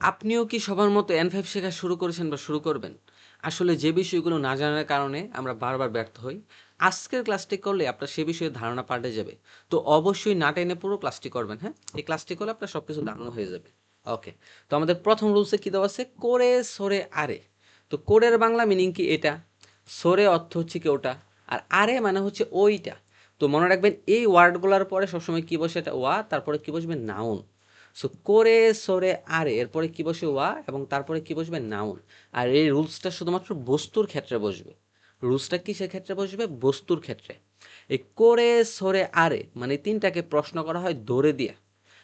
আপনিও কি সবার মতো N5 শেখা শুরু করেছেন বা শুরু করবেন? আসলে যে বিষয়গুলো না জানার কারণে আমরা বারবার ব্যর্থ হই। আজকের ক্লাসটি করলে আপনার সে বিষয়ে ধারণা পাল্টে যাবে। তো অবশ্যই না টেনে পুরো ক্লাসটি করবেন, হ্যাঁ? এই ক্লাসটি করলে আপনার সবকিছু ধারণা হয়ে যাবে। ওকে। তো আমাদের প্রথম রুলসে কি দেওয়া আছে? করে, সরে, আরে। তো কোরের বাংলা মিনিং কি এটা? সরে অর্থ হচ্ছে কি ওটা। আর আরে মানে হচ্ছে ওইটা। তো মনে রাখবেন এই ওয়ার্ডগুলোর পরে সবসময় কি বসে? এটা ওয়া, তারপরে কি বসবে? নাউন। সো করে সরে আরে এরপরে কি বসে ওয়া এবং তারপরে কি বসবে? নাউন। আর এই রুলসটা শুধুমাত্র বস্তুর ক্ষেত্রে বসবে। রুলসটা কিসের ক্ষেত্রে বসবে? বস্তুর ক্ষেত্রে। এই করে সরে আরে মানে তিনটাকে প্রশ্ন করা হয় দৌড়ে দিয়ে।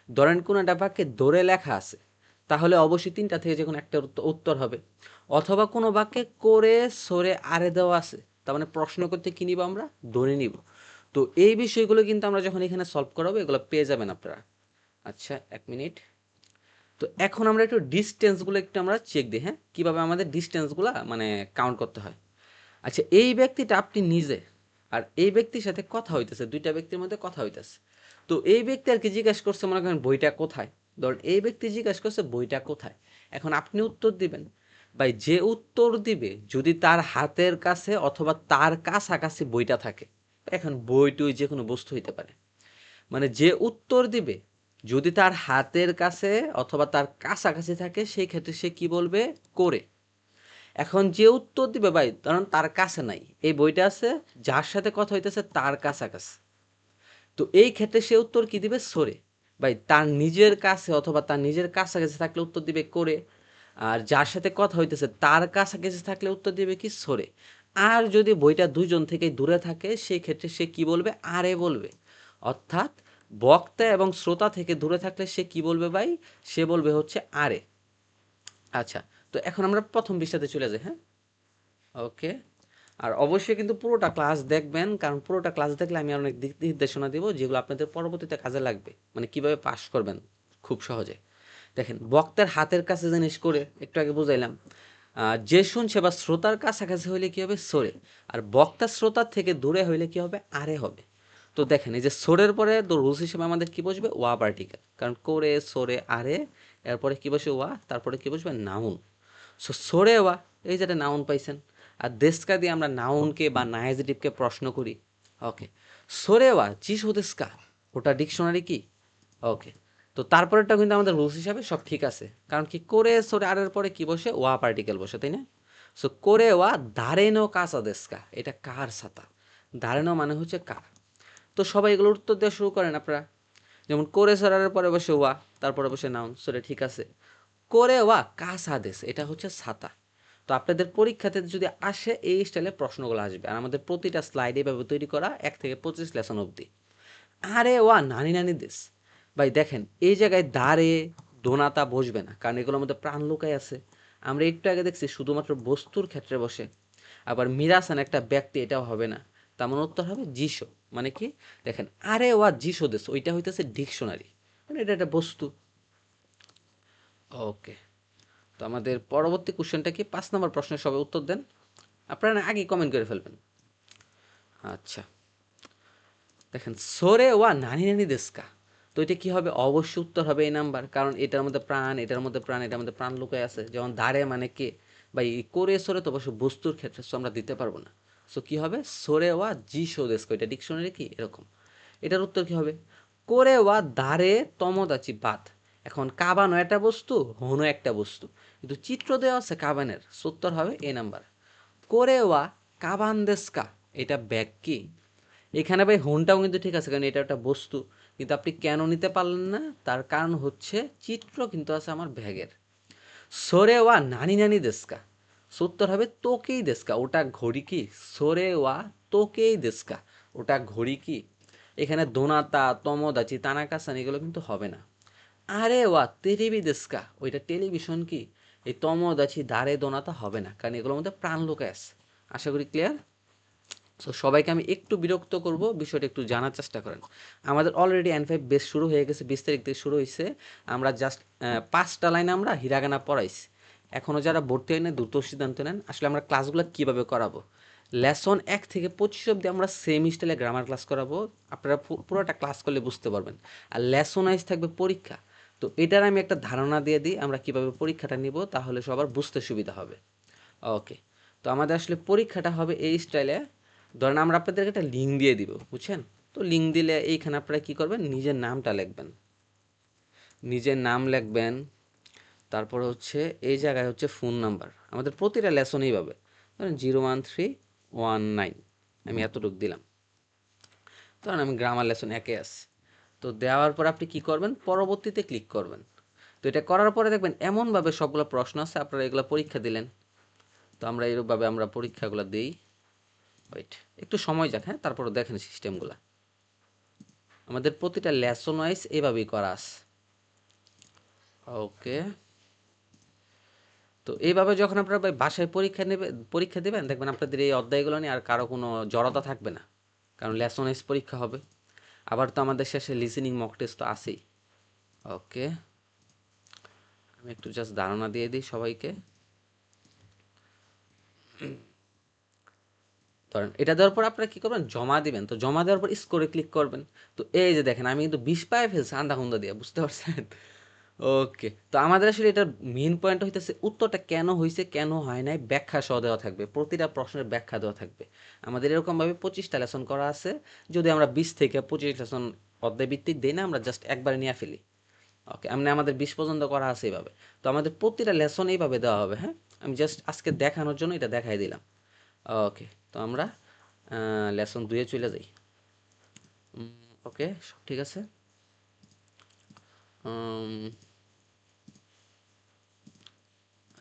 ধরেন কোনো একটা বাক্যে দৌড়ে লেখা আছে, তাহলে অবশ্যই তিনটা থেকে যে কোনো একটা উত্তর হবে। অথবা কোনো বাক্যে করে সরে আরে দেওয়া আছে, তার মানে প্রশ্ন করতে কি নিব আমরা? ধরে নিব। তো এই বিষয়গুলো কিন্তু আমরা যখন এখানে সলভ করাবো এগুলো পেয়ে যাবেন আপনারা। আচ্ছা, এক মিনিট। তো এখন আমরা একটু ডিস্টেন্সগুলো একটু আমরা চেক দিই, হ্যাঁ? কিভাবে আমাদের ডিস্টেন্সগুলো মানে কাউন্ট করতে হয়। আচ্ছা, এই ব্যক্তিটা আপনি নিজে, আর এই ব্যক্তির সাথে কথা হইতেছে, দুইটা ব্যক্তির মধ্যে কথা হইতেছে। তো এই ব্যক্তি আর কি জিজ্ঞাসা করছে, মনে করেন বইটা কোথায়? ধরুন এই ব্যক্তি জিজ্ঞাসা করছে বইটা কোথায়। এখন আপনি উত্তর দিবেন। ভাই যে উত্তর দিবে যদি তার হাতের কাছে অথবা তার কাছাকাছি বইটা থাকে, এখন বই টই যে কোনো বস্তু হইতে পারে, মানে যে উত্তর দিবে যদি তার হাতের কাছে অথবা তার কাছাকাছি থাকে সেই ক্ষেত্রে সে কি বলবে? করে। এখন যে উত্তর দিবে ভাই কারণ তার কাছে নাই, এই বইটা আছে যার সাথে কথা হইতেছে তার কাছাকাছি, তো এই ক্ষেত্রে সে উত্তর কি দিবে? সরে। ভাই তার নিজের কাছে অথবা তার নিজের কাছাকাছি থাকলে উত্তর দিবে করে। আর যার সাথে কথা হইতেছে তার কাছাকাছি থাকলে উত্তর দিবে কি? সরে। আর যদি বইটা দুইজন থেকে দূরে থাকে সেই ক্ষেত্রে সে কি বলবে? আরে বলবে। অর্থাৎ বক্তা এবং শ্রোতা থেকে দূরে থাকলে সে কি বলবে ভাই? সে বলবে হচ্ছে আরে। আচ্ছা, তো এখন আমরা প্রথম পৃষ্ঠাতে চলে যাই, হ্যাঁ? ওকে। আর অবশ্যই কিন্তু পুরোটা ক্লাস দেখবেন, কারণ পুরোটা ক্লাস দেখলে আমি অনেক দিক নির্দেশনা দিব যেগুলো আপনাদের পরবর্তীতে কাজে লাগবে, মানে কিভাবে পাস করবেন খুব সহজে। দেখেন, বক্তার হাতের কাছে জিনিস করে একটু আগে বুঝাইলাম। যে শুনছে বা শ্রোতার কাছাকাছি হইলে কি হবে? সরে। আর বক্তা শ্রোতার থেকে দূরে হইলে কি হবে? আরে হবে। তো দেখেন এই যে সরের পরে তো রুলস হিসেবে আমাদের কি বসবে? ওয়া পার্টিকেল, কারণ করে সরে আরে এরপরে কি বসে? ওয়া, তারপরে কি বসবে? নাউন। সো সরে ওয়া, এই যেটা নাউন পাইছেন। আর দেশকা দিয়ে আমরা নাউনকে বা নাইজেটিভকে প্রশ্ন করি। ওকে। সরে ওয়া জিসো দেশকা, ওটা ডিকশনারি কি? ওকে। তো তারপরেরটা কিন্তু আমাদের রুলস হিসাবে সব ঠিক আছে, কারণ কি করে সরে আরের পরে কি বসে? ওয়া পার্টিকেল বসে, তাই না? সো করে ওয়া দারেনো কাসা দেশকা, এটা কার ছাতা? দারেনো মানে হচ্ছে কার। তো সবাই এগুলোর উত্তর দেওয়া শুরু করেন আপনারা। যেমন করে সরার পরে বসে ওয়া, তারপরে বসে নাউন, সেটা ঠিক আছে। করে ওয়া কাসা দেশ, এটা হচ্ছে ছাতা। তো আপনাদের পরীক্ষাতে যদি আসে এই স্টাইলে প্রশ্নগুলো আসবে, আর আমাদের প্রতিটা স্লাইড এভাবে তৈরি করা 1 থেকে 25 লেসন অবধি। আরে ওয়া নানি নানি দেশ। ভাই দেখেন এই জায়গায় দাঁড়ে দোনাতা বসবে না, কারণ এগুলোর মধ্যে প্রাণ লুকাই আছে। আমরা একটু আগে দেখছি শুধুমাত্র বস্তুর ক্ষেত্রে বসে। আবার মিরাসান একটা ব্যক্তি, এটাও হবে না। তার মানে উত্তর হবে যিশো। মানে কি? দেখেন আরে ওয়া যিশো দেশ, ওইটা হইতেছে ডিকশনারি, মানে এটা একটা বস্তু। ওকে। তো আমাদের পরবর্তী কোশ্চেনটা কি? 5 নম্বর প্রশ্নের সবাই উত্তর দেন। আপনারা আগে কমেন্ট করে ফেলবেন। আচ্ছা, দেখেন সোরে ওয়া নানি নানি দেশকা, তো এটা কি হবে? অবশ্যই উত্তর হবে এই নাম্বার, কারণ এটার মধ্যে প্রাণ, এটার মধ্যে প্রাণ, এটার মধ্যে প্রাণ লুকায় আছে। যেমন দাঁড়ে মানে কে? বা এই করে সরে তো অবশ্য বস্তুর ক্ষেত্রে, সো আমরা দিতে পারবো না। সো কি হবে? সোরে ওয়া জি শো দেশকা, এটা ডিকশনারি কি এরকম। এটার উত্তর কি হবে? করে ওয়া দাঁড়ে তমদাচি বাত। এখন কাবানো একটা বস্তু, হনো একটা বস্তু, কিন্তু চিত্র দেওয়া আছে কাবানের, সো উত্তর হবে এ নাম্বার। করে ওয়া কাবান দেশকা, এটা ব্যাগ কি? এখানে ভাই হোনটাও কিন্তু ঠিক আছে, কারণ এটা একটা বস্তু। কিন্তু আপনি কেন নিতে পারলেন না? তার কারণ হচ্ছে চিত্র কিন্তু আছে আমার ব্যাগের। সোরে ওয়া নানি নানি দেশকা, উত্তর হবে তোকেই দেশকা, ওটা ঘড়ি কি? সোরে ওয়া তোকেই দেশকা, ওটা ঘড়ি কি? এখানে দোনাতা তমদাচি তানাকাসান এগুলো কিন্তু হবে না। আরে ওয়া তেরিবি দেশকা, ওইটা টেলিভিশন কি? এই তমদাচি দাঁড়ে দোনাতা হবে না, কারণ এগুলোর মধ্যে প্রাণ লুকায় আছে। আশা করি ক্লিয়ার। সো সবাইকে আমি একটু বিরক্ত করব, বিষয়টা একটু জানার চেষ্টা করেন। আমাদের অলরেডি N5 বেস শুরু হয়ে গেছে, 20 তারিখ থেকে শুরু হয়েছে। আমরা জাস্ট 5টা লাইন আমরা হিরাগানা পড়াইছি। এখনও যারা ভর্তি হয় না দ্রুত সিদ্ধান্ত নেন। আসলে আমরা ক্লাসগুলো কীভাবে করাবো? লেসন 1 থেকে 25 অবধি আমরা সেম স্টাইলে গ্রামার ক্লাস করাবো। আপনারা পুরোটা ক্লাস করলে বুঝতে পারবেন। আর লেসন ওয়াইজ থাকবে পরীক্ষা। তো এটার আমি একটা ধারণা দিয়ে দিই আমরা কিভাবে পরীক্ষাটা নিব, তাহলে সবার বুঝতে সুবিধা হবে। ওকে, তো আমাদের আসলে পরীক্ষাটা হবে এই স্টাইলে। ধরেন আমরা আপনাদেরকে একটা লিঙ্ক দিয়ে দিব, বুঝছেন? তো লিঙ্ক দিলে এইখানে আপনারা কি করবেন, নিজের নামটা লিখবেন, নিজের নাম লিখবেন। তারপর হচ্ছে এই জায়গায় হচ্ছে ফোন নাম্বার, আমাদের প্রতিটা লেসন এইভাবে ধরেন 01319, আমি এতটুকু দিলাম। ধরেন আমি গ্রামার লেসন একে আছি। তো দেওয়ার পর আপনি কি করবেন, পরবর্তীতে ক্লিক করবেন। তো এটা করার পরে দেখবেন এমনভাবে সবগুলো প্রশ্ন আছে, আপনারা এগুলো পরীক্ষা দিলেন। তো আমরা এরকমভাবে আমরা পরীক্ষাগুলো দিই। ওয়েট, একটু সময় যাক, হ্যাঁ, তারপরে দেখেন সিস্টেমগুলো। আমাদের প্রতিটা লেসন ওয়াইজ এইভাবেই করা আছে। ওকে, তো এইভাবে যখন আপনারা বাসায় পরীক্ষা দেবেন, দেখবেন আপনাদের এই অধ্যায়গুলো নিয়ে আর কারো কোনো জড়তা থাকবে না, কারণ লেসন ওয়াইজ পরীক্ষা হবে। আবার তো আমাদের শেষে লিসেনিং মক টেস্ট তো আছেই। ওকে, আমি একটু জাস্ট ধারণা দিয়ে দিই সবাইকে। ধরেন এটা দেওয়ার পর আপনারা কি করবেন, জমা দিবেন। তো জমা দেওয়ার পর স্কোরে ক্লিক করবেন। তো এই যে দেখেন আমি কিন্তু 20 পায়ে ফেলছি আন্দা খুন্দা দিয়ে, বুঝতে পারছেন? ওকে, তো আমাদের আসলে এটার মেইন পয়েন্ট হইতেছে উত্তরটা কেন হয়েছে কেন হয় নাই ব্যাখ্যা সহ দেওয়া থাকবে, প্রতিটা প্রশ্নের ব্যাখ্যা দেওয়া থাকবে। আমাদের এরকমভাবে 25টা লেসন করা আছে। যদি আমরা 20 থেকে 25 লেসন অধ্যায় ভিত্তিক দিই না, আমরা জাস্ট একবারে নিয়ে ফেলি। ওকে, এমনি আমাদের 20 পর্যন্ত করা আছে এইভাবে। তো আমাদের প্রতিটা লেসন এইভাবে দেওয়া হবে, হ্যাঁ। আমি জাস্ট আজকে দেখানোর জন্য এটা দেখাই দিলাম। ওকে, তো আমরা লেসন 2-এ চলে যাই। ওকে, সব ঠিক আছে।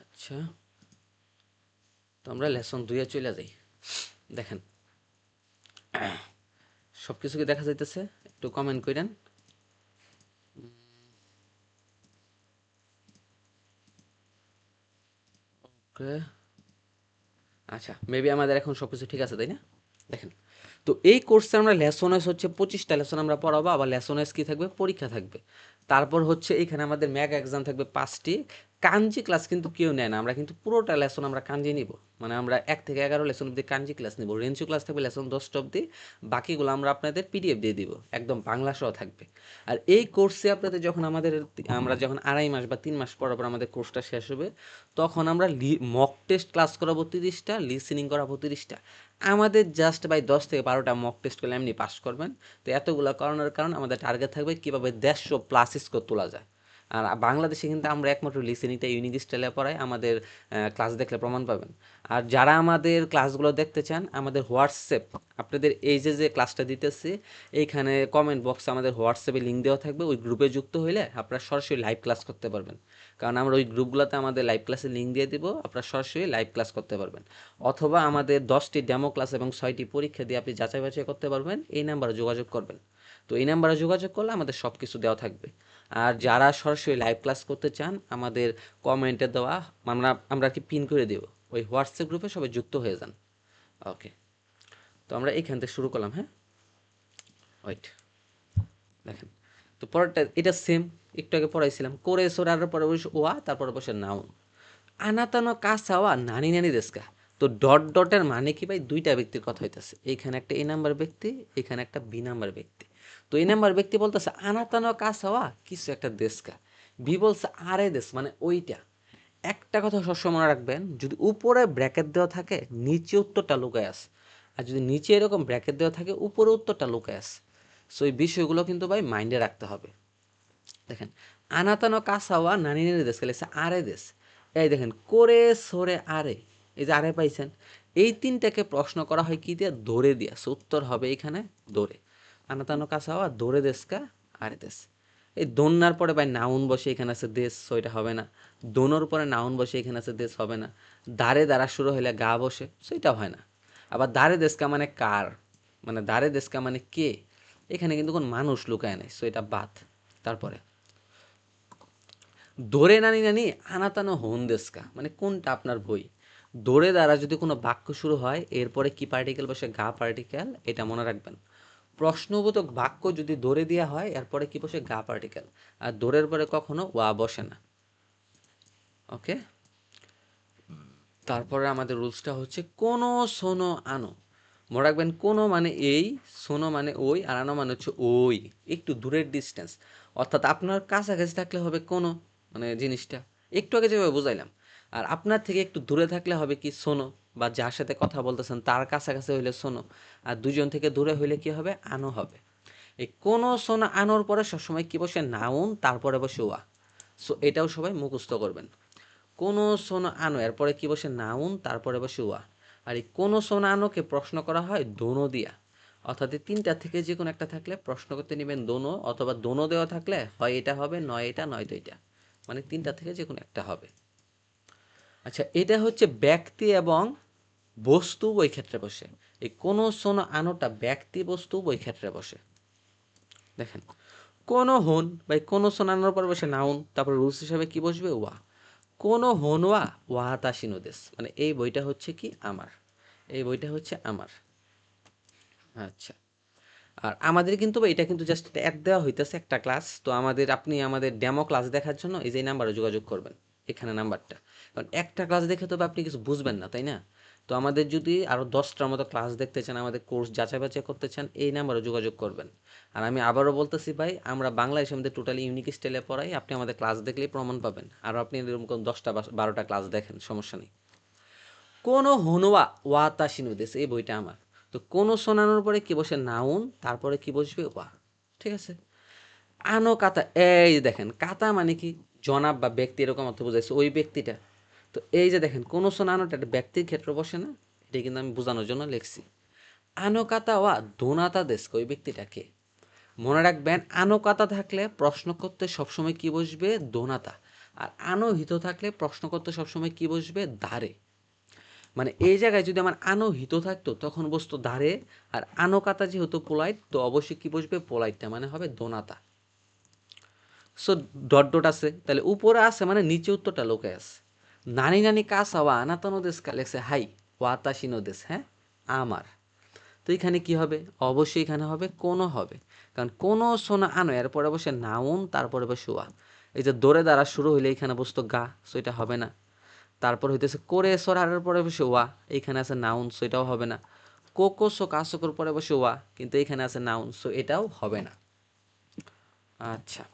আচ্ছা, তো আমরা লেসন 2-এ চলে যাই। দেখেন সব কিছু কি দেখা যাইতেছে? একটু কমেন্ট করেন। ওকে, আচ্ছা, মেবি আমাদের এখন সব কিছু ঠিক আছে, তাই না? দেখেন, তো এই কোর্সে আমরা লেসন ওয়াইজ হচ্ছে 25টা লেসন আমরা পড়াবো, আবার লেসন ওয়াইজ কি থাকবে, পরীক্ষা থাকবে। তারপর হচ্ছে এখানে আমাদের মেগা এক্সাম থাকবে 5টি। কাঞ্জি ক্লাস কিন্তু কেউ নেয় না, আমরা কিন্তু পুরোটা লেসন আমরা কাঞ্জি নিব। মানে আমরা 1 থেকে 11 লেসন অব্দি কাঞ্জি ক্লাস নিব, রেঞ্চু ক্লাস থাকবে লেসন 10টা অব্দি। বাকিগুলো আমরা আপনাদের পিডিএফ দিয়ে দিব, একদম বাংলা সহ থাকবে। আর এই কোর্সে আপনাদের যখন আমরা যখন 2.5 মাস বা 3 মাস পর পর আমাদের কোর্সটা শেষ হবে, তখন আমরা মক টেস্ট ক্লাস করাবো 30টা, লিসেনিং করাবো 30টা। আমাদের জাস্ট বাই 10 থেকে 12টা মক টেস্ট করলে এমনি পাস করবেন। তো এতগুলো করানোর কারণ আমাদের টার্গেট থাকবে কীভাবে 150+ স্কোর তোলা যায়। আর বাংলাদেশে কিন্তু আমরা একমাত্র লিসেনিংটা ইউনিক স্টাইলে পড়াই, আমাদের ক্লাস দেখলে প্রমাণ পাবেন। আর যারা আমাদের ক্লাসগুলো দেখতে চান, আমাদের হোয়াটসঅ্যাপ, আপনাদের এই যে ক্লাসটা দিতেছি, এইখানে কমেন্ট বক্সে আমাদের হোয়াটসঅ্যাপে লিঙ্ক দেওয়া থাকবে। ওই গ্রুপে যুক্ত হইলে আপনারা সরাসরি লাইভ ক্লাস করতে পারবেন, কারণ আমরা ওই গ্রুপগুলোতে আমাদের লাইভ ক্লাসের লিঙ্ক দিয়ে দিব, আপনারা সরাসরি লাইভ ক্লাস করতে পারবেন। অথবা আমাদের 10টি ডেমো ক্লাস এবং 6টি পরীক্ষা দিয়ে আপনি যাচাই বাছাই করতে পারবেন, এই নাম্বারে যোগাযোগ করবেন। তো এই নাম্বারে যোগাযোগ করলে আমাদের সব কিছু দেওয়া থাকবে। আর যারা সরাসরি লাইভ ক্লাস করতে চান, আমাদের কমেন্টে দেওয়া, আমরা আর কি পিন করে দেব, ওই হোয়াটসঅ্যাপ গ্রুপে সবাই যুক্ত হয়ে যান। ওকে, তো আমরা এইখান থেকে শুরু করলাম, হ্যাঁ। ওয়েট, দেখেন, তো পরেরটা এটা সেম, একটু আগে পড়াইছিলাম, করে সোরার পরে বসে ওয়া, তারপরে বসে নাউন। আনাতানো কাসাওয়া নানি নানি দেশকা। তো ডট ডটের মানে কি ভাই, দুইটা ব্যক্তির কথা হইতেছে। এইখানে একটা এ নাম্বার ব্যক্তি, এখানে একটা বি নাম্বার ব্যক্তি। তো এ নাম্বার ব্যক্তি বলতেছে আনাতানো কাসাওয়া কিছু একটা দেশকা, বি বলছে আরে দেশ মানে ওইটা। একটা কথা সবসময় মনে রাখবেন, যদি উপরে ব্র্যাকেট দেওয়া থাকে নিচে উত্তরটা লুকায় আছে, আর যদি নিচে এরকম ব্র্যাকেট দেওয়া থাকে উপরে উত্তরটা লুকায় আছে। সো এই বিষয়গুলো কিন্তু ভাই মাইন্ডে রাখতে হবে। দেখেন, আনাতানো কাসাওয়া নানি নানি দেশ খেলেছে আরে দেশ। এই দেখেন, করে সরে আরে, এই যে আরে পাইছেন। এই তিনটাকে প্রশ্ন করা হয় কি দিয়ে, দৌড়ে দিয়া। সো উত্তর হবে এখানে দৌড়ে। আনাতানো কাসাওয়া দৌড়ে দেশকা আরে দেশ। এই দোনার পরে ভাই নাউন বসে, এখানে আছে দেশ, সো এটা হবে না। দোনোর পরে নাউন বসে, এখানে আছে দেশ, হবে না। দাঁড়ে দ্বারা শুরু হইলে গা বসে, সো এটা হয় না। আবার দাঁড়ে দেশকা মানে কার, মানে দাঁড়ে দেশকা মানে কে, এখানে কিন্তু কোন মানুষ লুকায় নাই, সো এটা বাদ। তারপরে দোরে নানি নানি আনাতানো হোন্দেস্কা মানে কোনটা আপনার বই। দোরে দ্বারা যদি কোনো বাক্য শুরু হয়, এরপরে কি পার্টিকেল বসে, গা পার্টিকেল, এটা মনে রাখবেন। প্রশ্নবোধক বাক্য যদি দোরে দেওয়া হয়, এরপরে কি বসে, গা পার্টিকেল। আর দোরের পরে কখনো ওয়া বসে না। ওকে, তারপরে আমাদের রুলসটা হচ্ছে কোনো সোনো আনো। মনে রাখবেন, কোনো মানে এই, সোনো মানে ওই, আর আনো মানে হচ্ছে ওই, একটু দূরের ডিস্টেন্স। অর্থাৎ আপনার কাছাকাছি থাকলে হবে কোনো, মানে জিনিসটা একটু আগে যেভাবে বুঝাইলাম। আর আপনার থেকে একটু দূরে থাকলে হবে কি সোনো, বা যার সাথে কথা বলতেছেন তার কাছাকাছি হইলে সোনো, আর দুজন থেকে দূরে হইলে কি হবে, আনো হবে। এই কোনো সোনো আনোর পরে সবসময় কি বসে, নাউন তারপরে বসে ওয়া। সো এটাও সবাই মুখস্থ করবেন। কোনো সোনো আনো এরপরে কি বসে, নাউন তারপরে বসে ওয়া। আর এই কোনো সোনো আনোকে প্রশ্ন করা হয় দোনো দিয়া। অর্থাৎ এই তিনটা থেকে যে কোনো একটা থাকলে প্রশ্ন করতে নেবেন দোনো, অথবা দোনো দেওয়া থাকলে হয় এটা হবে, নয় এটা, নয়তো এটা, মানে তিনটা থেকে যে কোনো একটা হবে। আচ্ছা, এটা হচ্ছে ব্যক্তি এবং বস্তু ওই ক্ষেত্রে বসে। এই কোনো সোনো আনোটা ব্যক্তি বস্তু ওই ক্ষেত্রে বসে। দেখেন, কোনো হন বা কোনো সোনানোর পর বসে নাউন, তারপর রুলস হিসাবে কি বসবে, ওয়া। কোনো হনওয়া ওয়াহাতাশিনুদেস, মানে এই বইটা হচ্ছে কি আমার, এই বইটা হচ্ছে আমার। আচ্ছা, আর আমাদের কিন্তু এটা কিন্তু জাস্ট অ্যাড দেওয়া হইতেছে একটা ক্লাস, তো আপনি আমাদের ডেমো ক্লাস দেখার জন্য এই যে নাম্বারে যোগাযোগ করবেন, এখানে নাম্বারটা। কারণ একটা ক্লাস দেখে তো আপনি কিছু বুঝবেন না, তাই না? তো আমাদের যদি আরও 10টার মতো ক্লাস দেখতে চান, আমাদের কোর্স যাচাই বাছাই করতে চান, এই নাম্বারে যোগাযোগ করবেন। আর আমি আবারও বলতেছি ভাই, আমরা বাংলাদেশের মধ্যে টোটালি ইউনিক স্টাইলে পড়াই, আপনি আমাদের ক্লাস দেখলেই প্রমাণ পাবেন। আর আপনি এরকম 10টা বা 12টা ক্লাস দেখেন, সমস্যা নেই। কোনো হনুয়া ওয়াতাশিনুদেস, এই বইটা আমার। তো কোনো শোনানোর পরে কি বসে, নাউন তারপরে কি বসবে, ওয়া। ঠিক আছে। আনো কাতা, এই যে দেখেন কাতা মানে কি, জনাব বা ব্যক্তি এরকম অর্থ বোঝাইছে, ওই ব্যক্তিটা। তো এই যে দেখেন কোনো শোনানোটা একটা ব্যক্তির ক্ষেত্রে বসে না, এটা কিন্তু আমি বোঝানোর জন্য লিখছি। আনো কাতা ওয়া দোনাতা দেশকে, ওই ব্যক্তিটাকে। মনে রাখবেন, আনো কাতা থাকলে প্রশ্ন করতে সবসময় কি বসবে, দোনাতা। আর আনো হিত থাকলে প্রশ্ন করতে সবসময় কি বসবে, দাঁড়ে। মানে এই জায়গায় যদি আমার আনো হিত থাকতো তখন বসতো দাঁড়ে, আর আনো কাতা যেহেতু পোলাইট, তো অবশ্যই কি বসবে, পোলাইটটা, মানে হবে দোনাতা। সো ডট ডট আছে, তাহলে উপরে আছে মানে নিচে উত্তরটা লোকে আছে। নানি নানি কাসা ওয়া আনাতানো দেশ লেখছে হাই ওয়াতাশিনো দেশ, হ্যাঁ আমার। তো এখানে কি হবে, অবশ্যই এখানে হবে কোনো হবে, কারণ কোনো সোনা আনো এর পরে বসে নাউন তারপরে বসে ওয়া। এই যে দৌড়ে দ্বারা শুরু হইলে এখানে বসতো গা, সো এটা হবে না। তারপর হইতেছে করে সরার পরে বসে ওয়া, এইখানে আছে নাউন, সো এটাও হবে না। কোকো সো কাসকোর পরে বসে ওয়া, কিন্তু এখানে আছে নাউন, সো এটাও হবে না। আচ্ছা,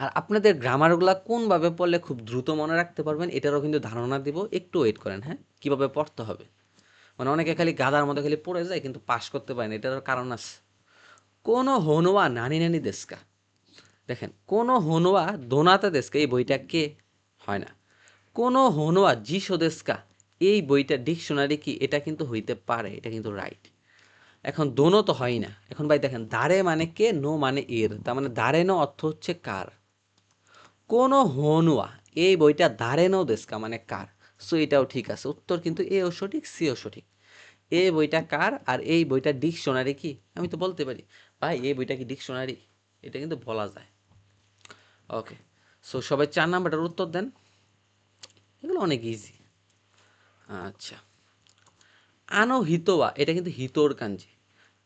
আর আপনাদের গ্রামারগুলা কোনভাবে পড়লে খুব দ্রুত মনে রাখতে পারবেন এটারও কিন্তু ধারণা দিব, একটু ওয়েট করেন, হ্যাঁ, কিভাবে পড়তে হবে। মানে অনেকে খালি গাধার মতো খালি পড়ে যায় কিন্তু পাস করতে পারে না, এটারও কারণ আছে। কোনো হনুয়া নানি নানি দেশকা, দেখেন কোনো হনুয়া দোনাতে দেশকা, এই বইটা কে, হয় না। কোনো হনুয়া জিসো দেশকা, এই বইটা ডিকশনারি কি, এটা কিন্তু হইতে পারে, এটা কিন্তু রাইট। এখন দোনো তো হয় না। এখন ভাই দেখেন, দাঁড়ে মানে কে, নো মানে এর, তার মানে দাঁড়ে নো অর্থ হচ্ছে কার। কোনো হনুয়া, এই বইটা দাঁড়েনো দেশকা মানে কার। সো এটাও ঠিক আছে, উত্তর কিন্তু এও সঠিক, সিও সঠিক। এই বইটা কার, আর এই বইটা ডিকশনারি কি, আমি তো বলতে পারি ভাই এই বইটা কি ডিকশনারি, এটা কিন্তু বলা যায়। ওকে, সো সবাই 4 নাম্বারটার উত্তর দেন, এগুলো অনেক ইজি। আচ্ছা, আনো হিতোয়া, এটা কিন্তু হিতোর কাঞ্জি।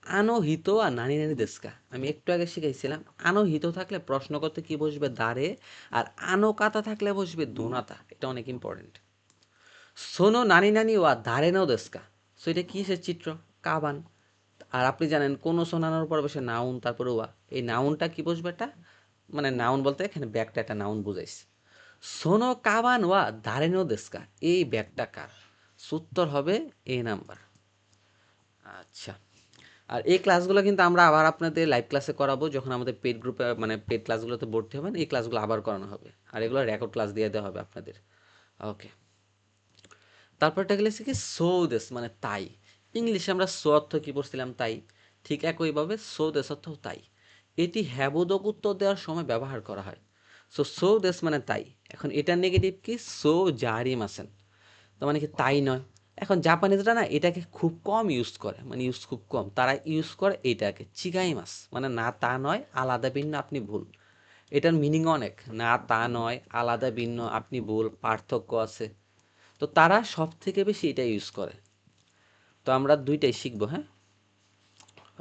আনো হিতোয়া নানি নানি দেশকা, আমি একটু আগে শিখাইছিলাম। আনো হিতো থাকলে প্রশ্ন করতে কি বসবে, দাঁড়ে। আর আনো কাতা থাকলে বসবে দোনাতা, এটা অনেক ইম্পর্টেন্ট। সোনো নানি নানি ওয়া দাঁড়েনো দেশকা, সো এটা কিসের চিত্র, কাবান। আর আপনি জানেন কোনো শোনানোর পর বসে নাউন তারপরে ওয়া, এই নাউনটা কি বসবে, এটা মানে নাউন বলতে এখানে ব্যাগটা একটা নাউন বুঝাইছে। সোনো কাবান ওয়া দাঁড়েনো দেশকা, এই ব্যাগটা কার, উত্তর হবে এ নাম্বার। আচ্ছা, আর এই ক্লাসগুলো কিন্তু আমরা আবার আপনাদের লাইভ ক্লাসে করাবো, যখন আমাদের পেড গ্রুপে মানে পেড ক্লাসগুলোতে ভর্তি হবেন, এই ক্লাসগুলো আবার করানো হবে। আর এগুলো রেকর্ড ক্লাস দিয়ে দেওয়া হবে আপনাদের। ওকে, তারপরটা গেলে কি, সৌদেশ মানে তাই। ইংলিশে আমরা সো অর্থ কি পড়ছিলাম, তাই। ঠিক একইভাবে সৌদেশ অর্থ তাই। এটি হ্যাবোদক উত্তর দেওয়ার সময় ব্যবহার করা হয়। সো সৌদেশ মানে তাই। এখন এটার নেগেটিভ কি, সো জারিম আছেন, তো মানে কি তাই নয়। এখন জাপানিজরা না এটাকে খুব কম ইউজ করে, মানে ইউজ খুব কম, তারা ইউজ করে এইটাকে চিগাই মাস, মানে না তা নয়, আলাদা ভিন্ন, আপনি ভুল। এটার মিনিং অনেক, না তা নয়, আলাদা ভিন্ন, আপনি ভুল, পার্থক্য আছে। তো তারা সব থেকে বেশি এটা ইউজ করে। তো আমরা দুইটাই শিখবো, হ্যাঁ,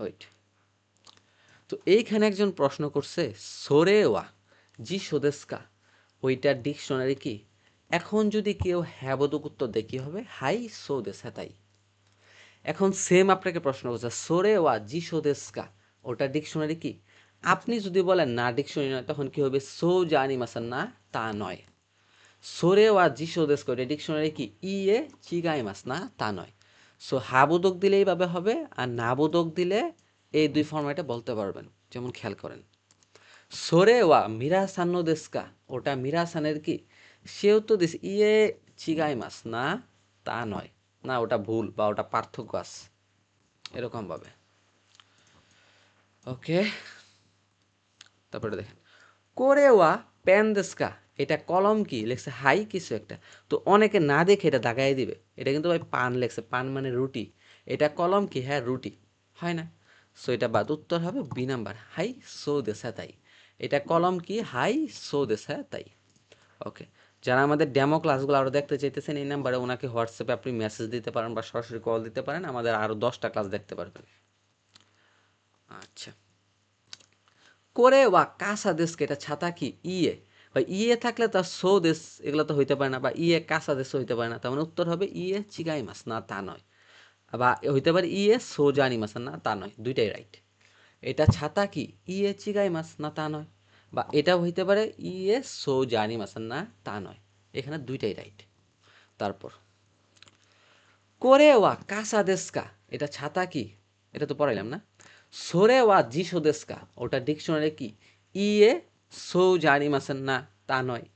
ওইট। তো এইখানে একজন প্রশ্ন করছে, সোরেওয়া জি সোদেস্কা, ওইটার ডিকশনারি কি। এখন যদি কেউ হ্যাঁ বোধক উত্তর দেয় কি হবে, হাই সোদেস, হ্যাঁ তাই। এখন সেম আপনাকে প্রশ্ন করছে, সোরেওয়া জি সোদেস্কা, ওটার ডিকশনারি কি। আপনি যদি বলেন না ডিকশনারি নয়, তখন কি হবে? সো জানি মাসান না, তা নয়। সোরে ওয়া জিসো দেশ করে ডিকশনারি কি ইয়ে চিগাই মাস না, তা নয়। সো হাবোদক দিলে এইভাবে হবে, আর নাবোদক দিলে এই দুই ফর্মেটে বলতে পারবেন। যেমন খেয়াল করেন, সোরে ওয়া মিরাসানো দেশকা, ওটা মিরাসানের কি সেও তো দিস ইয়ে চিগাই মাস না, তা নয়, না ওটা ভুল বা ওটা পার্থক্য আছে, এরকম ভাবে। ওকে, তারপরে দেখেন কোরেওয়া পেন দেস্কা, এটা কলম কি লেখছে হাই কিছু একটা, তো অনেকে না দেখে এটা দাগাই দিবে, এটা কিন্তু ভাই পান লেখছে, পান মানে রুটি, এটা কলম কি? হ্যাঁ রুটি, হয় না? সো এটা বাদ, উত্তর হবে বি নাম্বার, হাই সো দেশা তাই। এটা কলম কি? হাই সো দেশা তাই। ওকে, যারা আমাদের ডেমো ক্লাসগুলো আরও দেখতে চাইতেছেন, এই নাম্বারে ওনাকে হোয়াটসঅ্যাপে আপনি মেসেজ দিতে পারেন বা সরাসরি কল দিতে পারেন, আমাদের আরও 10টা ক্লাস দেখতে পারবেন। আচ্ছা, করে ওয়া কাঁচা দেশকে, এটা ছাতা কি ইয়ে, বা ইয়ে থাকলে তার সো দেশ এগুলো তো হইতে পারে না, বা ইয়ে কাঁচা দেশ হইতে পারে না, তার মানে উত্তর হবে ইয়ে চিগাই মাস না, তা নয়। বা হইতে পারে ইয়ে সো জানি মাস না, তা নয়, দুইটাই রাইট। এটা ছাতা কি ইয়ে চিগাই মাস না, তা নয়। বা এটাও হইতে পারে ইয়ে সো জানি মাস না, তা নয়। এখানে দুইটাই রাইট। তারপর করে ওয়া কাঁচা দেশকা, এটা ছাতা কি? এটা তো পড়াইলাম না। সোরে ওয়া জিসো দেশকা, ওটা ডিকশনারি কি ইয়ে সো জানি মাসেন না, তা নয়।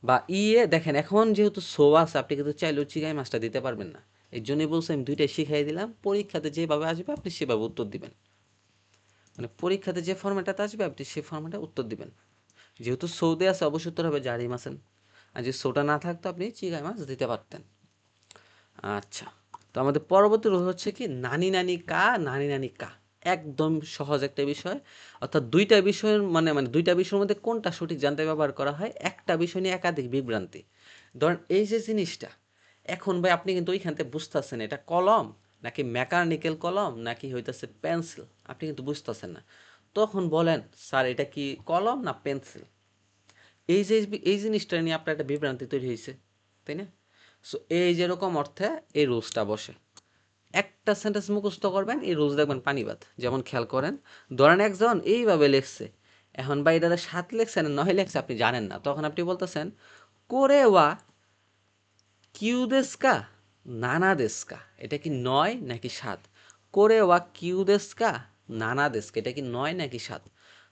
বা ইয়ে দেখেন, এখন যেহেতু সো আছে, আপনি কিন্তু চাইলেও চিগাই মাছটা দিতে পারবেন না। এই জন্যই বলছি আমি দুইটাই শিখাই দিলাম, পরীক্ষাতে যেভাবে আসবে আপনি সেভাবে উত্তর দিবেন। মানে পরীক্ষাতে যে ফর্মেটাতে আসবে আপনি সেই ফর্মেটে উত্তর দিবেন। যেহেতু সৌদে আছে, অবশ্যই উত্তর হবে জারি মাসেন। আর যদি সোটা না থাকতো আপনি চিগাই মাছ দিতে পারতেন। আচ্ছা, তো আমাদের পরবর্তী রোল হচ্ছে কি নানি নানি কা, নানি নানি কা। একদম সহজ একটা বিষয়, অর্থাৎ দুইটা বিষয়ের মানে দুইটা বিষয়ের মধ্যে কোনটা সঠিক জানতে ব্যবহার করা হয়, একটা বিষয় নিয়ে একাধিক বিভ্রান্তি। ধরেন এই যে জিনিসটা, এখন ভাই আপনি কিন্তু ওইখান থেকে বুঝতেছেন এটা কলম নাকি মেকানিক্যাল কলম নাকি হইতেছে পেন্সিল, আপনি কিন্তু বুঝতেছেন না। তখন বলেন স্যার এটা কি কলম না পেন্সিল? এই যে এই জিনিসটা নিয়ে আপনার একটা বিভ্রান্তি তৈরি হয়েছে, তাই না? সো এই যেরকম অর্থে এই রুলসটা বসে, একটা সেন্টেন্স মুখস্থ করবেন, এই রুলস দেখবেন পানিবাদ। যেমন খেয়াল করেন, ধরেন একজন এইভাবে লিখছে, এখন বা এটাতে 7 লেখছে না 9 লেখছে আপনি জানেন না, তখন আপনি বলতেছেন করে ওয়া কিউ দেস্কা নানা দেস্কা, এটা কি 9 নাকি 7? করে ওয়া কিউ দেস্কা নানা দেস্কা, এটা কি 9 নাকি 7?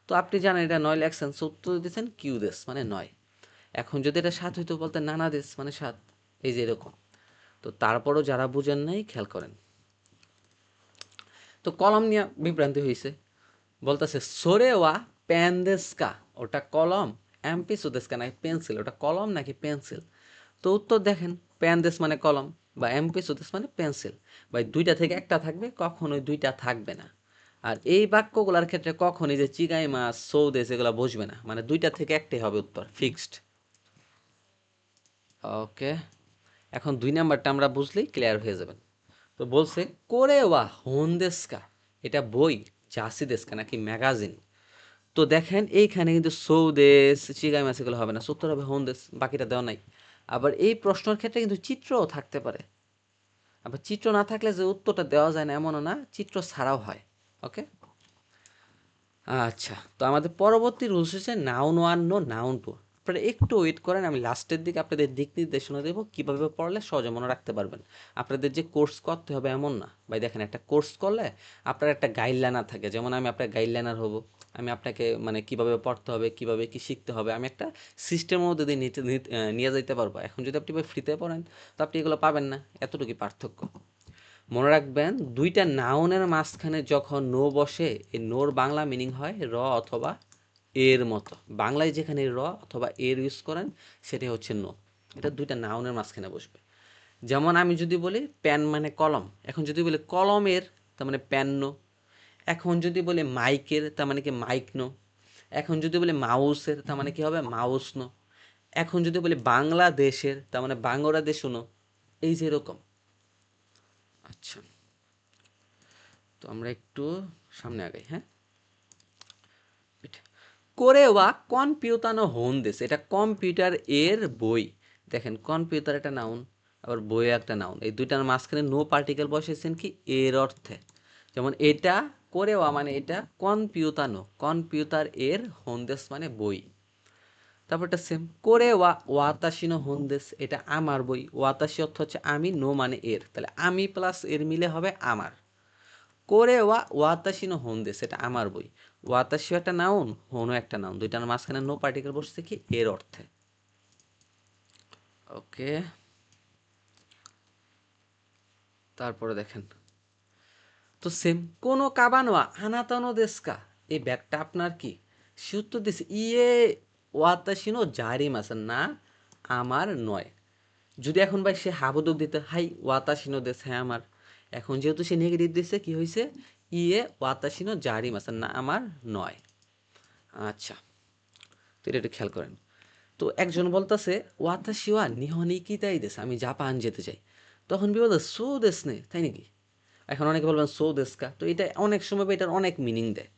তো আপনি জানেন এটা 9 লেখছেন, সো উত্তর দিতেছেন কিউ দেশ মানে 9। এখন যদি এটা 7 হইতো বলতেন নানা দেশ মানে 7। এই যে এরকম। তো তারপরও যারা বুঝেন নাই খেয়াল করেন, তো কলম নিয়ে বিভ্রান্তি হয়েছে, বলতেছে সোরে ওয়া প্যানদেস্কা, ওটা কলম, এমপিসোদেস্কা নাকি পেন্সিল, ওটা কলম নাকি পেন্সিল? তো উত্তর দেখেন, প্যানদেস মানে কলম বা এমপিসোদেস মানে পেন্সিল, বা দুইটা থেকে একটা থাকবে, কখনোই দুইটা থাকবে না। আর এই বাক্যগুলোর ক্ষেত্রে কখনই যে চিগাই মাছ সৌদেশ এগুলো বসবে না, মানে দুইটা থেকে একটাই হবে উত্তর, ফিক্সড। ওকে, এখন 2 নাম্বারটা আমরা বুঝলেই ক্লিয়ার হয়ে যাবেন। তো বলছে করে ওয়া হোন্দেস্কা, এটা বই জাসি দেস্কা নাকি ম্যাগাজিন? তো দেখেন এইখানে কিন্তু সৌদেশ চিগাই মাছ এগুলো হবে না, সত্তর হবে হোন্দেশ, বাকিটা দেওয়া নাই। আবার এই প্রশ্নের ক্ষেত্রে কিন্তু চিত্রও থাকতে পারে, আবার চিত্র না থাকলে যে উত্তরটা দেওয়া যায় না এমনও না, চিত্র ছাড়াও হয়। ওকে, আচ্ছা, তো আমাদের পরবর্তী রুলস হচ্ছে noun one no noun two. আপনারা একটু ওয়েট করেন, আমি লাস্টের দিকে আপনাদের দিক নির্দেশনা দেবো কীভাবে পড়লে সহজে মনে রাখতে পারবেন। আপনাদের যে কোর্স করতে হবে এমন না ভাই, দেখেন একটা কোর্স করলে আপনার একটা গাইডলাইনার থাকে, যেমন আমি আপনার গাইডলাইনার হব, আমি আপনাকে মানে কীভাবে পড়তে হবে কীভাবে কী শিখতে হবে আমি একটা সিস্টেমের মধ্যে দিয়ে নিয়ে যেতে পারবো। এখন যদি আপনি ফ্রিতে পড়েন তো আপনি এগুলো পাবেন না, এতটুকুই পার্থক্য। মনে রাখবেন, দুইটা নাউনের মাঝখানে যখন নো বসে, এই নোর বাংলা মিনিং হয় র অথবা এর মতো। বাংলায় যেখানে র অথবা এর ইউজ করেন সেটাই হচ্ছে নো। এটা দুইটা নাউনের মাঝখানে বসবে। যেমন আমি যদি বলি পেন মানে কলম, এখন যদি বলি কলমের তার মানে পেন নো। এখন যদি বলি মাইকের তার মানে কি মাইক নো। এখন যদি বলি মাউসের তার মানে কি হবে মাউস নো। এখন যদি বলি বাংলাদেশের তার মানে বাংলাদেশ নো। এই যে এরকম। আচ্ছা, তো আমরা একটু সামনে আগাই, হ্যাঁ। কোরেওয়া কম্পিউটানো হোন্দেস, এটা কম্পিউটার এর বই। দেখেন কম্পিউটার একটা নাউন, আবার বই একটা নাউন, এই দুইটার মাঝখানে নো পার্টিকেল বসেছেন কি এর অর্থে। যেমন এটা কোরেওয়া মানে এটা কম্পিউতানো, কম্পিউটার এর হোন্দেস মানে বই। তারপরটা সেম কোরেওয়া ওয়াতাশিনো হোন্দেস, এটা আমার বই। ওয়াতাশি অর্থ হচ্ছে আমি, নো মানে এর, তাহলে আমি প্লাস এর মিলে হবে আমার। কোরেওয়া ওয়াতাশিনো হোন্দেস, এটা আমার বই। ওয়াতাশিও একটা নাউন, হোনো একটা নাউন, দুইটার মাঝখানে নো পার্টিকেল বসছে কি এর অর্থে। ওকে, তারপরে দেখেন তো সেম কোনো কাবানোয়া আনাতানো দেশকা, এই ব্যাগটা আপনার কি? সে উত্তর দিছে ইয়ে ওয়াতাশিনো জারি মাসান, না আমার নয়। যদি এখন ভাই সে হাবুদুক দিতে হাই ওয়াতাশিনো দেশ, হ্যাঁ আমার, এখন যেহেতু সে নেগেটিভ দিচ্ছে কি হয়েছে, ইয়ে ওয়াতাশিনো জারি মাসান, না আমার নয়। আচ্ছা, তো এটা একটু খেয়াল করেন। তো একজন বলতেছে ওয়াতাশি ওয়া নিহন ইকিতাই দেশ, আমি জাপান যেতে চাই। তখন বি বলতে সো দেশ নে, তাই নাকি? এখন অনেকে বলবেন সো দেশকা, তো এটা অনেক সময় এটার অনেক মিনিং দেয়।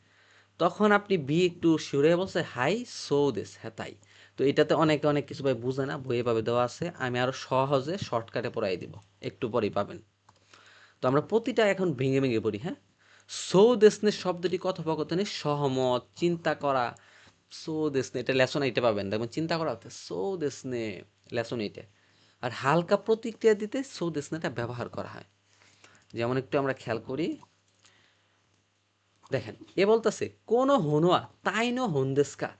তখন আপনি বি একটু শিওরে বলছে হাই সো দেশ, হ্যাঁ তাই। তো এটাতে অনেকে অনেক কিছু ভাই বুঝে না, বইয়ে পাবে দেওয়া আছে, আমি আরো সহজে শর্টকাটে পড়াই দিব, একটু পরেই পাবেন। তো আমরা প্রতিটা এখন ভেঙে ভেঙে পড়ি, হ্যাঁ। সো দেশনে শব্দটি কথোপকথনে সহমত, চিন্তা করা। সো দেশনে, এটা লেসন এইটা পাবেন, দেখবেন চিন্তা করা হচ্ছে সো দেশনে, লেসন এইটা। আর হালকা প্রতিক্রিয়া দিতে সো দেশনেটা ব্যবহার করা হয়। যেমন একটু আমরা খেয়াল করি, দেখেন এ বলতেছে কোনো হনুয়া তাই নো হন্দেস্কা,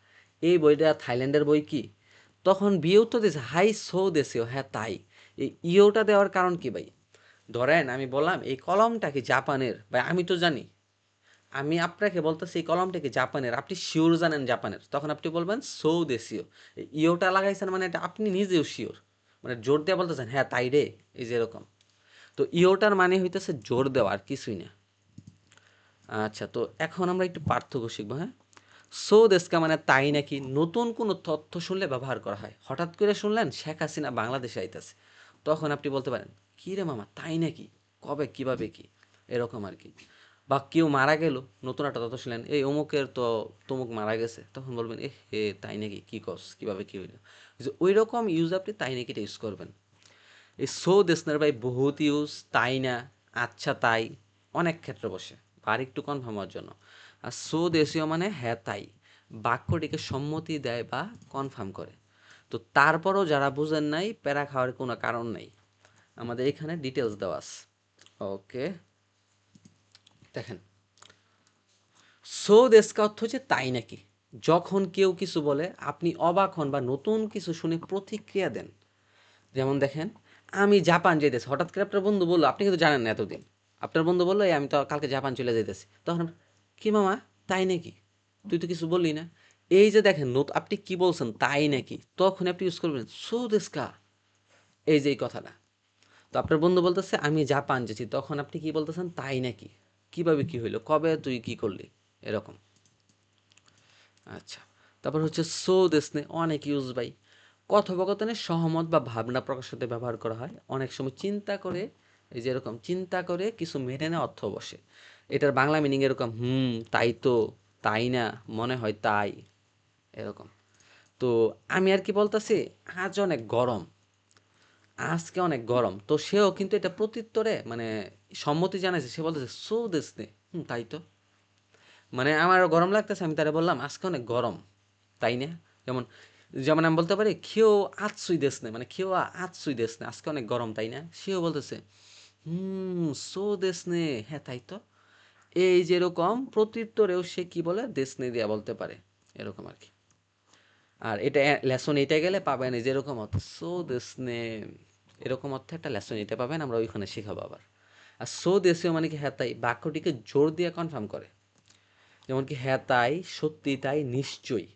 এই বইটা থাইল্যান্ডের বই কি? তখন বিয়েও তো দিয়েছে হাই সো দেশেও, হ্যাঁ তাই। এই ইওটা দেওয়ার কারণ কি ভাই? ধরেন আমি বললাম এই কলমটা কি জাপানের, ভাই আমি তো জানি, আমি আপনাকে বলতেছি এই কলমটা কি জাপানের, আপনি শিওর জানেন জাপানের, তখন আপনি বলবেন সৌ দেশীয়। এই ইওটা লাগাইছেন মানে এটা আপনি নিজেও শিওর, মানে জোর দিয়ে বলতেছেন হ্যাঁ তাই রে, এই যে এরকম। তো ইওটার মানে হইতেছে জোর দেওয়া, আর কিছুই না। আচ্ছা, তো এখন আমরা একটু পার্থক্য শিখবো, হ্যাঁ। সো দেশকা মানে তাই নাকি নতুন কোনো তথ্য শুনলে ব্যবহার করা হয়। হঠাৎ করে শুনলেন শেখ হাসিনা বাংলাদেশে আইতাছে, তখন আপনি বলতে পারেন কি রে মামা তাই নাকি, কবে কিভাবে কি, এরকম আর কি। বা কেউ মারা গেল, নতুন একটা তথ্য শুনলেন এই অমুকের তো তমুক মারা গেছে, তখন বলবেন এ হে তাই নাকি, কি কস কিভাবে কি হইলো। ওই রকম ইউজ আপনি তাই নাকিটা ইউজ করবেন। এই সো দেশনার ভাই বহুত ইউজ, তাই না, আচ্ছা তাই, অনেক ক্ষেত্রে বসে আর একটু কনফার্ম হওয়ার জন্য। আর সো দেশীয় মানে হ্যাঁ তাই, বাক্যটিকে সম্মতি দেয় বা কনফার্ম করে। তো তারপরও যারা বুঝেন নাই, প্যারা খাওয়ার কোনো কারণ নাই, আমাদের এখানে ডিটেলস দেওয়া আছে। ওকে, দেখেন সো দেশকা অর্থ হচ্ছে তাই নাকি, যখন কেউ কিছু বলে আপনি অবাক হন বা নতুন কিছু শুনে প্রতিক্রিয়া দেন। যেমন দেখেন আমি জাপান যেতেছি, হঠাৎ করে আপনার বন্ধু বললো, আপনি কিন্তু জানেন না এতদিন, আপনার বন্ধু বললো এই আমি তো কালকে জাপান চলে যেতেছি, তখন কি মামা তাই নাকি, তুই তো কিছু বললি না। এই যে দেখেন আপনি কি বলছেন তাই নাকি, তখন আপনি ইউজ করবেন সো দেশকা, এই যে এই কথাটা। তো আপনার বন্ধু বলতেছে আমি জাপান যেছি, তখন আপনি কি বলতেছেন তাই নাকি, কিভাবে কি হইলো, কবে তুই কি করলি, এরকম। আচ্ছা, তারপর হচ্ছে সো দেশনে অনেক ইউজ বাই, কথোপকথনে সহমত বা ভাবনা প্রকাশতে ব্যবহার করা হয়। অনেক সময় চিন্তা করে, এই যে এরকম চিন্তা করে কিছু মেনে নেওয়া অর্থ বসে। এটার বাংলা মিনিং এরকম তাই তো, তাই না, মনে হয় তাই, এরকম। তো আমি আর কি বলতেছি আজ অনেক গরম, আজকে অনেক গরম, তো সেও কিন্তু এটা প্রত্যুত্তরে মানে সম্মতি জানাইছে, সে বলতেছে সো দেশনে, তাই তো। মানে আমার গরম লাগতেছে, আমি তারা বললাম আজকে অনেক গরম, তাই না? যেমন যেমন আমি বলতে পারি খেয়েও আতসুই দেশ নে, মানে খেয়েও আতসুই দেশ নে, আজকে অনেক গরম তাই না, সেও বলতেছে সো দেশ নে, হ্যাঁ তাই তো। এই যেরকম প্রত্যুত্তরেও সে কি বলে দেশ নে দিয়া বলতে পারে, এরকম আর কি। আর এটা লেসন এটা গেলে পাবেন এই যেরকম অর্থ সো দেশ নে, এরকম অর্থে একটা লেসন এটা পাবেন, আমরা ওইখানে শেখাবো আবার। আর সো দেশীয় মানে কি হ্যাঁ তাই, বাক্যটিকে জোর দিয়ে কনফার্ম করে। যেমন কি হ্যাঁ তাই, সত্যি তাই, নিশ্চয়ই।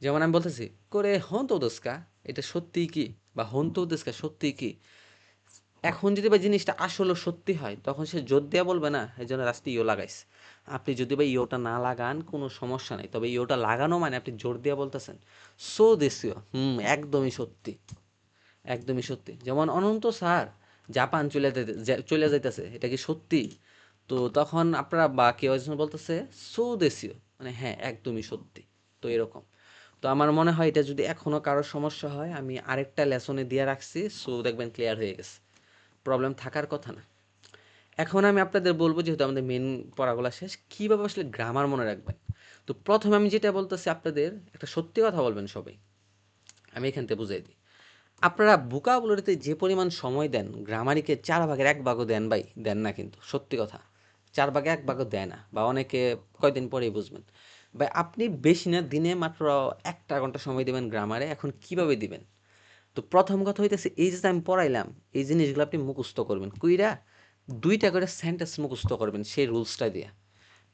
যেমন আমি বলতেছি করে হন তো দোসকা, এটা সত্যিই কি, বা হন তো দোসকা সত্যিই কি। এখন যদি বা জিনিসটা আসলে সত্যি হয়, তখন সে জোর দিয়া বলবে না এই জন্য রাস্তে ইও লাগাইছে। আপনি যদি বা ইওটা না লাগান কোনো সমস্যা নাই, তবে ইওটা লাগানো মানে আপনি জোর দিয়া বলতেছেন সো দেশীয়, একদমই সত্যি, একদমই সত্যি। যেমন অনন্ত স্যার জাপান চলে যাইতেছে, এটা কি সত্যি? তো তখন আপনারা বা কেউ একজন বলতেছে সো দেশীয়, মানে হ্যাঁ একদমই সত্যি। তো এরকম। তো আমার মনে হয় এটা যদি এখনো কারোর সমস্যা হয়, আমি আরেকটা লেসনে দিয়ে রাখছি, সো দেখবেন ক্লিয়ার হয়ে গেছে, প্রবলেম থাকার কথা না। এখন আমি আপনাদের বলব, যেহেতু আমাদের মেন পড়াগুলা শেষ, কিভাবে আসলে গ্রামার মনে রাখবেন। তো প্রথমে আমি যেটা বলতেছি, আপনাদের একটা সত্যি কথা বলবেন সবাই। আমি এখান থেকে বুঝাই দিই। আপনারা ভোকাবুলারিতে যে পরিমাণ সময় দেন, গ্রামারিকে ৪ ভাগের ১ ভাগও দেন ভাই, দেন না কিন্তু, সত্যি কথা। ৪ ভাগে ১ ভাগও দেয় না, বা অনেকে কয়দিন পরেই বুঝবেন। ভাই আপনি বেশি না, দিনে মাত্র ১টা ঘন্টা সময় দিবেন গ্রামারে। এখন কিভাবে দিবেন? তো প্রথম কথা হইতেছে, এই যে আমি পড়াইলাম, এই জিনিসগুলো আপনি মুখস্থ করবেন। কইরা ২টা করে সেন্টেন্স মুখস্থ করবেন সেই রুলসটা দিয়ে।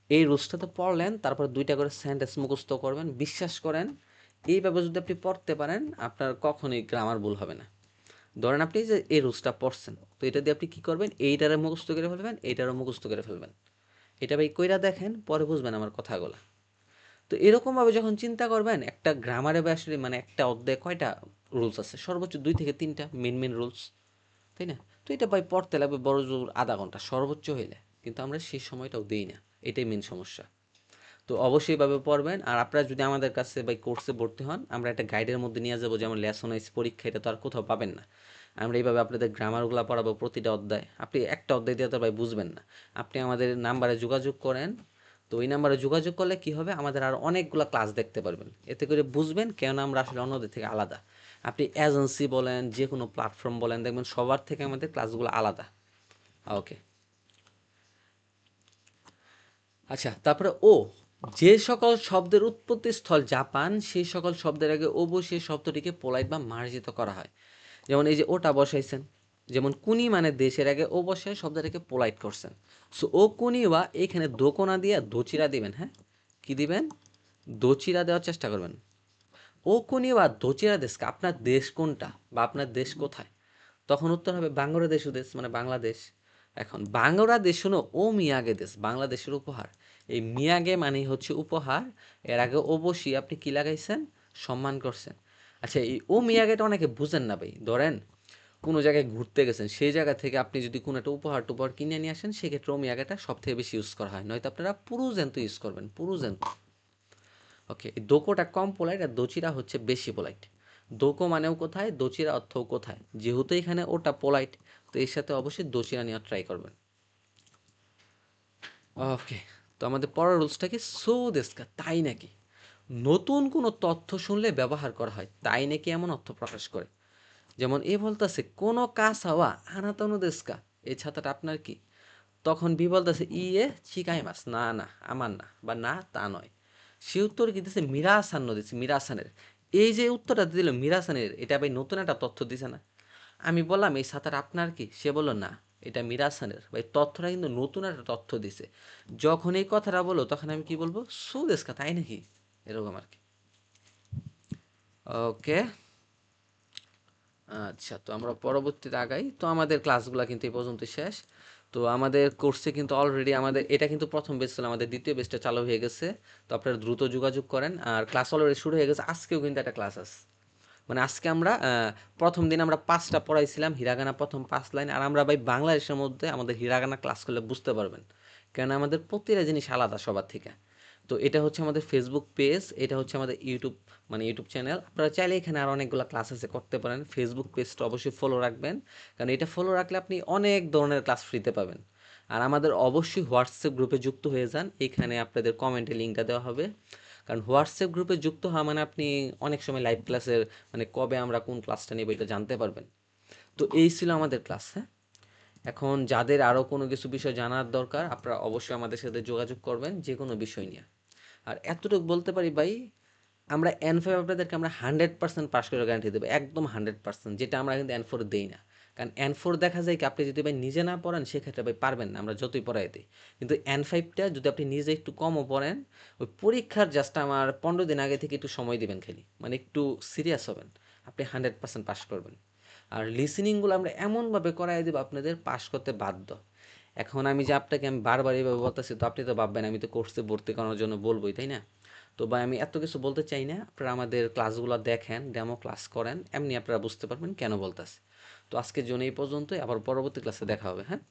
এই রুলসটা তো পড়লেন, তারপর ২টা করে সেন্টেন্স মুখস্থ করবেন। বিশ্বাস করেন, এইভাবে যদি আপনি পড়তে পারেন, আপনার কখনোই গ্রামার ভুল হবে না। ধরেন আপনি যে এই রুলসটা পড়ছেন, তো এটা দিয়ে আপনি কি করবেন, এইটারে মুখস্থ করে ফেলবেন, এইটারও মুখস্থ করে ফেলবেন। এটা ভাই কইরা দেখেন, পরে বুঝবেন আমার কথাগুলো। তো এরকমভাবে যখন চিন্তা করবেন, একটা গ্রামারে বা আসলে মানে একটা অধ্যায়ে কয়টা রুলস আছে? সর্বোচ্চ ২ থেকে ৩টা মেন মেন রুলস, তাই না? তো এটা ভাই পড়তে লাগবে বড় জোর আধা ঘন্টা সর্বোচ্চ হইলে, কিন্তু আমরা সেই সময়টাও দেই না। এটাই মেন সমস্যা। তো অবশ্যই এভাবে পড়বেন। আর আপনারা যদি আমাদের কাছে ভাই কোর্সে ভর্তি হন, আমরা একটা গাইডের মধ্যে নিয়ে যাবো, যেমন লেসন ওয়াইজ পরীক্ষা, এটা তো আর কোথাও পাবেন না। আমরা এইভাবে আপনাদের গ্রামারগুলো পড়াবো প্রতিটা অধ্যায়। আপনি একটা অধ্যায় দিয়ে তো ভাই বুঝবেন না। আপনি আমাদের নাম্বারে যোগাযোগ করেন। তো ওই নাম্বারে যোগাযোগ করলে কি হবে, আমাদের আর অনেকগুলো ক্লাস দেখতে পারবেন। এতে করে বুঝবেন কেন আমরা আসলে অন্যদের থেকে আলাদা। আপনি এজেন্সি বলেন, যে কোনো প্ল্যাটফর্ম বলেন, দেখবেন সবার থেকে আমাদের ক্লাসগুলো আলাদা। ওকে। আচ্ছা, তারপরে যে সকল শব্দের উৎপত্তিস্থল জাপান, সেই সকল শব্দের আগে অবশ্যই শব্দটিকে পোলাইট বা মার্জিত করা হয়। যেমন এই যে ওটা বসাইছেন, যেমন কুনি মানে দেশের আগে ও বসায় শব্দটাকে পোলাইট করছেন। সো ও কুনি বা এখানে দোকোনা দিয়ে দোচিরা দিবেন। হ্যাঁ, কি দিবেন? দোচিরা দেওয়ার চেষ্টা করবেন। ও কুনি বা দোচিরা দেশকে, আপনার দেশ কোনটা বা আপনার দেশ কোথায়? তখন উত্তর হবে বাংলাদেশ দেশ, মানে বাংলাদেশ। এখন বাংলাদেশ শুনো, ও মিয়াগে দেশ, বাংলাদেশের উপহার। এই মিয়াগে মানে হচ্ছে উপহার। এর আগে অবশ্যই আপনি কি লাগাইছেন? সম্মান করছেন। আচ্ছা, এই ও মিয়াগেটা অনেকে বুঝেন না ভাই। ধরেন কোনো জায়গায় ঘুরতে গেছেন, সেই জায়গা থেকে আপনি যদি কোনো একটা উপহার টুপহার কিনে নিয়ে আসেন, সেক্ষেত্রে ও মিয়াগেটা সব থেকে বেশি ইউজ করা হয়। নয়তো আপনারা পুরুজেন্তু ইউজ করবেন, পুরুজেন্তু। ওকে, দোকোটা কম পোলাইট আর দোচিরা হচ্ছে বেশি পোলাইট। দোকো মানেও কোথায়, দোচিরা অর্থও কোথায়। যেহেতু এখানে ওটা পোলাইট, তো এর সাথে অবশ্যই দোচিরা নেওয়ার ট্রাই করবেন। ওকে, তো আমাদের পরের রুলসটা কি, সো দেস্কা, তাই নাকি। নতুন কোনো তথ্য শুনলে ব্যবহার করা হয় তাই নাকি এমন অর্থ প্রকাশ করে। যেমন এ বলতেছে কোনো কাজ হওয়া আনাতনো দেস্কা, এই ছাতাটা আপনার কি? তখন বি বলতেছে ইয়ে চিকাই মাস, না না আমার না, বা না তা নয়। সে উত্তর কি দিছে, মিরাসান্ন দিচ্ছে, মিরাসানের। এই যে উত্তরটা দিল মিরাসানের, এটা ভাই নতুন একটা তথ্য দিছে না? আমি বললাম এই ছাতাটা আপনার কি? সে বলল না, এটা মিরাসানের। ভাই তথ্যটা কিন্তু নতুন একটা তথ্য দিছে। যখন এই কথাটা বলো, তখন আমি কি বলবো, সুদেশকা, তাই নাকি, এরকম আর কি। ওকে। আচ্ছা, তো আমরা পরবর্তীতে আগাই। তো আমাদের ক্লাসগুলো কিন্তু এই পর্যন্ত শেষ। তো আমাদের কোর্সে কিন্তু অলরেডি আমাদের এটা কিন্তু প্রথম বেচ ছিল, আমাদের দ্বিতীয় বেচটা চালু হয়ে গেছে। তো আপনারা দ্রুত যোগাযোগ করেন। আর ক্লাস অলরেডি শুরু হয়ে গেছে, আজকেও কিন্তু একটা ক্লাস আছে। মানে আজকে আমরা প্রথম দিন আমরা 5টা পড়াইছিলাম হিরাগানা, প্রথম 5 লাইন। আর আমরা ভাই বাংলাদেশের মধ্যে আমাদের হিরাগানা ক্লাস করলে বুঝতে পারবেন, কেন আমাদের প্রতিটা জিনিস আলাদা সবার থেকে। তো এটা হচ্ছে আমাদের ফেসবুক পেজ, এটা হচ্ছে আমাদের ইউটিউব, মানে ইউটিউব চ্যানেল। আপনারা চাইলে এখানে আর অনেকগুলো ক্লাস আছে, করতে পারেন। ফেসবুক পেজটা অবশ্যই ফলো রাখবেন, কারণ এটা ফলো রাখলে আপনি অনেক ধরনের ক্লাস ফ্রিতে পাবেন। আর আমাদের অবশ্যই হোয়াটসঅ্যাপ গ্রুপে যুক্ত হয়ে যান, এখানে আপনাদের কমেন্টে লিঙ্কটা দেওয়া হবে। কারণ হোয়াটসঅ্যাপ গ্রুপে যুক্ত হওয়া মানে আপনি অনেক সময় লাইভ ক্লাসের, মানে কবে আমরা কোন ক্লাসটা নেব এটা জানতে পারবেন। তো এই ছিল আমাদের ক্লাস। হ্যাঁ, এখন যাদের আরও কোনো কিছু বিষয় জানার দরকার, আপনারা অবশ্যই আমাদের সাথে যোগাযোগ করবেন যে কোনো বিষয় নিয়ে। আর এতটুকু বলতে পারি ভাই, আমরা N5 আপনাদেরকে আমরা 100% পাস করে গ্যারান্টি দেবো, একদম 100%, যেটা আমরা কিন্তু N4 দেই না। কারণ N4 দেখা যায় কি, আপনি যদি ভাই নিজে না পড়েন, সেক্ষেত্রে ভাই পারবেন না, আমরা যতই পড়াই দিই। কিন্তু N5টা যদি আপনি নিজে একটু কমও পড়েন, ওই পরীক্ষার জাস্ট আমার 15 দিন আগে থেকে একটু সময় দিবেন খালি, মানে একটু সিরিয়াস হবেন, আপনি 100% পাস করবেন। আর লিসেনিংগুলো আমরা এমনভাবে করাই দেবো, আপনাদের পাস করতে বাধ্য। এখন আমি যে আপনাকে আমি বারবার এইভাবে বলতেছি, তো আপনি তো ভাববেন আমি তো কোর্সে ভর্তি করানোর জন্য বলবোই, তাই না? তো ভাই আমি এত কিছু বলতে চাই না, আপনারা আমাদের ক্লাসগুলো দেখেন, ডেমো ক্লাস করেন, এমনি আপনারা বুঝতে পারবেন কেন বলতেছি। তো আজকের জন্য এই পর্যন্তই, আবার পরবর্তী ক্লাসে দেখা হবে। হ্যাঁ।